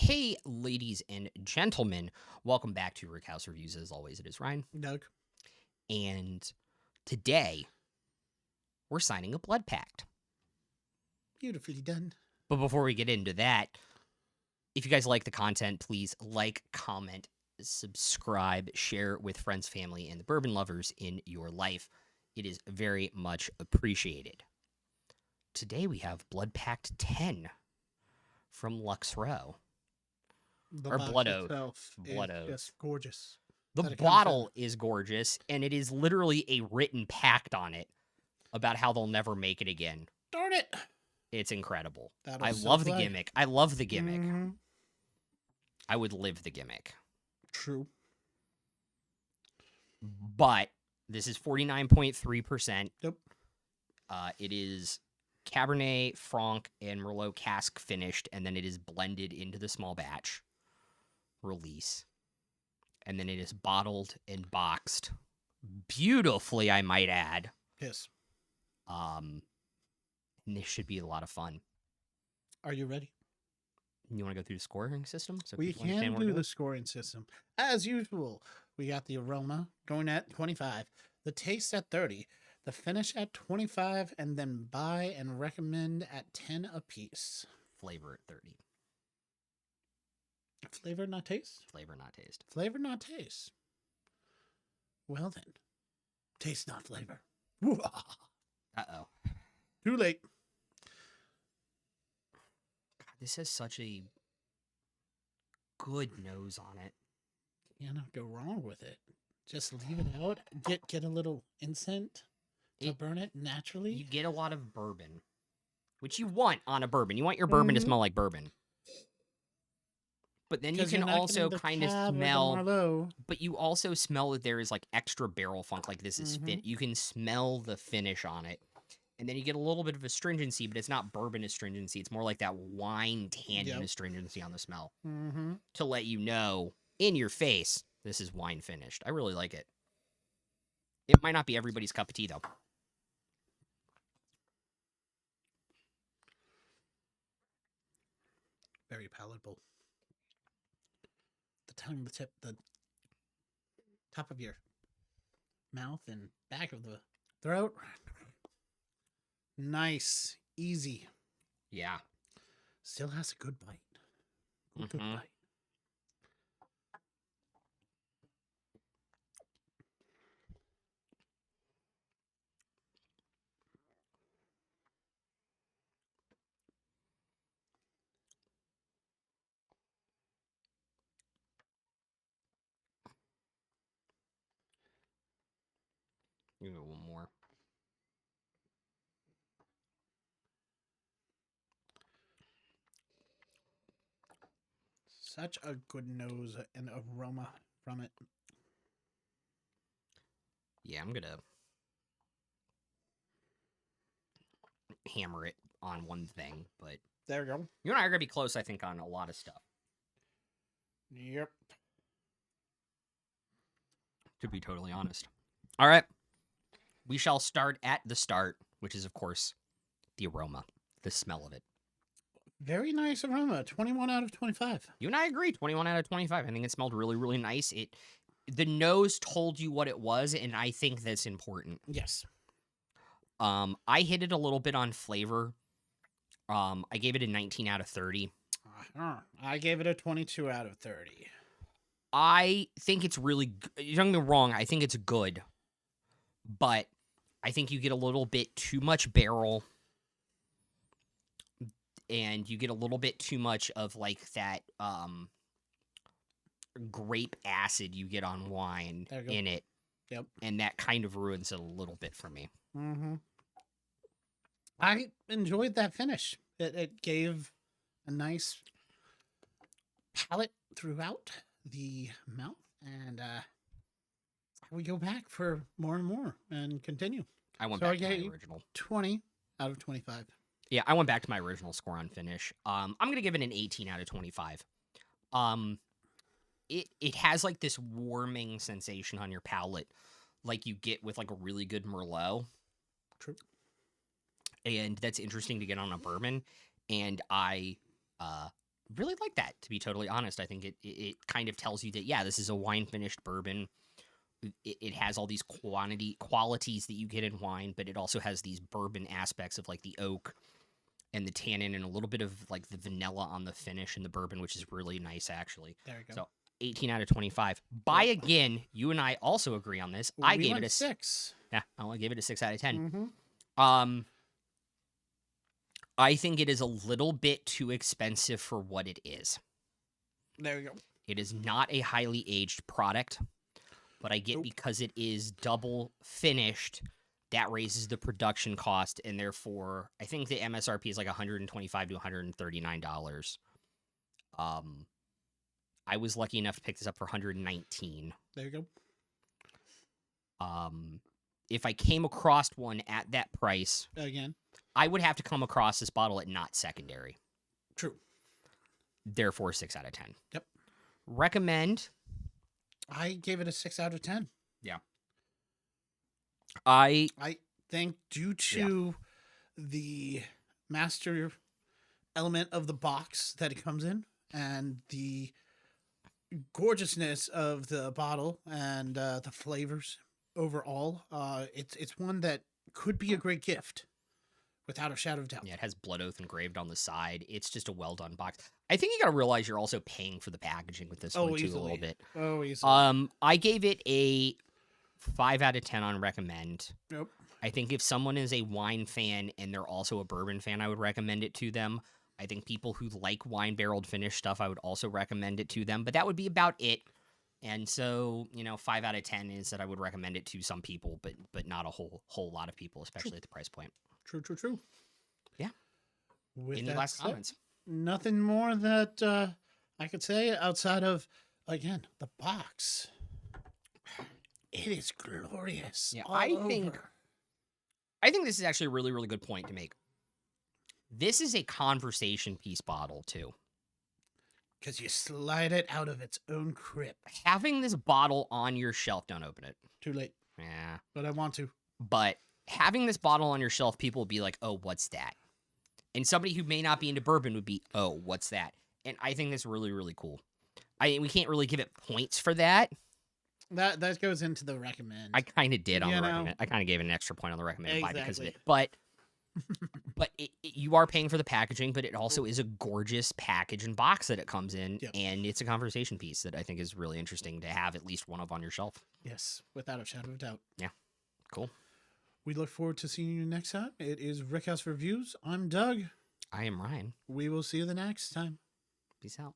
Hey, ladies and gentlemen, welcome back to Rick House Reviews. As always, it is Ryan. Doug. And today, we're signing a Blood Pact. Beautifully done. But before we get into that, if you guys like the content, please like, comment, subscribe, share with friends, family, and the bourbon lovers in your life. It is very much appreciated. Today, we have Blood Pact 10 from Lux Row. The Or box Blood Oath. itself Blood is Oath. just gorgeous. The that it comes bottle is gorgeous, and it is literally a written pact on it about how they'll never make it again. Darn it! It's incredible. That'll I still love the play. gimmick. I love the gimmick. Mhm. I would live the gimmick. True. But this is 49.3%. Yep. It is Cabernet, Franc, and Merlot cask finished, and then it is blended into the small batch release. And then it is bottled and boxed beautifully, I might add. Yes. And this should be a lot of fun. Are you ready? You want to go through the scoring system? So We people understand can what we're do doing? the scoring system. As usual, we got the aroma going at 25, the taste at 30, the finish at 25, and then buy and recommend at 10 apiece. Flavor at 30. Flavor, not taste? Flavor, not taste. Flavor, not taste. Well then, taste, not flavor. Too Uh-oh. late. God, this has such a good nose on it. Cannot go wrong with it. Just leave it out. Get a little incense to burn it naturally. You get a lot of bourbon, which you want on a bourbon. You want your bourbon to smell like bourbon. But then you 'Cause you're can not also getting the kind of cab or the smell, Merlot. but you also smell that there is like extra barrel funk, like this is fit. You can smell the finish on it. And then you get a little bit of astringency, but it's not bourbon astringency. It's more like that wine tannin astringency on the smell to let you know in your face, this is wine finished. I really like it. It might not be everybody's cup of tea, though. Very palatable. The tongue, the top of your mouth and back of the throat. Nice, easy. Yeah. Still has a good bite. Good bite. You go one more. Such a good nose and aroma from it. Yeah, I'm gonna hammer it on one thing, but There you go. you and I are gonna be close, I think, on a lot of stuff. Yep. To be totally honest. All right. We shall start at the start, which is, of course, the aroma, the smell of it. Very nice aroma. 21 out of 25. You and I agree. 21 out of 25. I think it smelled really, really nice. The nose told you what it was, and I think that's important. Yes. I hit it a little bit on flavor. I gave it a 19 out of 30. I gave it a 22 out of 30. I think it's really, don't get me wrong, I think it's good, but I think you get a little bit too much barrel, and you get a little bit too much of like that grape acid you get on wine in it. Yep. And that kind of ruins it a little bit for me. I enjoyed that finish. It gave a nice palate throughout the mouth, and we go back for more and more and continue. I went back to my original. 20 out of 25. Yeah, I went back to my original score on finish. I'm gonna give it an 18 out of 25. It has like this warming sensation on your palate, like you get with like a really good Merlot. True. And that's interesting to get on a bourbon. And I really like that, to be totally honest. I think it kind of tells you that, yeah, this is a wine finished bourbon. It has all these qualities that you get in wine, but it also has these bourbon aspects of like the oak and the tannin and a little bit of like the vanilla on the finish in the bourbon, which is really nice actually. There you go. So 18 out of 25. By again, you and I also agree on this. I gave it a 6. Yeah, I only gave it a 6 out of 10. Mm-hmm. I think it is a little bit too expensive for what it is. There you go. It is not a highly aged product, but I get because it is double finished, that raises the production cost, and therefore I think the MSRP is like $125 to $139. I was lucky enough to pick this up for $119. There you go. If I came across one at that price, again, I would have to come across this bottle at not secondary. True. Therefore, 6 out of 10. Yep. Recommend. I gave it a 6 out of 10. Yeah. I think due to the master element of the box that it comes in and the gorgeousness of the bottle and the flavors overall, it's one that could be a great gift without a shadow of doubt. Yeah, it has Blood Oath engraved on the side. It's just a well done box. I think you got to realize you're also paying for the packaging with this one too, easily. a little bit. Oh, easily. I gave it a 5 out of 10 on recommend. Nope. I think if someone is a wine fan and they're also a bourbon fan, I would recommend it to them. I think people who like wine barreled finished stuff, I would also recommend it to them. But that would be about it. And so, 5 out of 10 is that I would recommend it to some people, but not a whole lot of people, especially at the price point. True. Yeah. With Any last comments? Nothing more that I could say outside of, again, the box. It is glorious. Yeah, I think this is actually a really, really good point to make. This is a conversation piece bottle, too. Because you slide it out of its own crypt. Having this bottle on your shelf, don't open it. Too late. Yeah. But I want to. But having this bottle on your shelf, people will be like, oh, what's that? And somebody who may not be into bourbon would be, oh, what's that? And I think that's really, really cool. We can't really give it points for that. That goes into the recommend. I kind of did on the recommend. I kind of gave it an extra point on the recommend because of it. But you are paying for the packaging, but it also is a gorgeous package and box that it comes in, and it's a conversation piece that I think is really interesting to have at least one of on your shelf. Yes, without a shadow of doubt. Yeah, cool. We look forward to seeing you next time. It is Rickhouse Reviews. I'm Doug. I am Ryan. We will see you the next time. Peace out.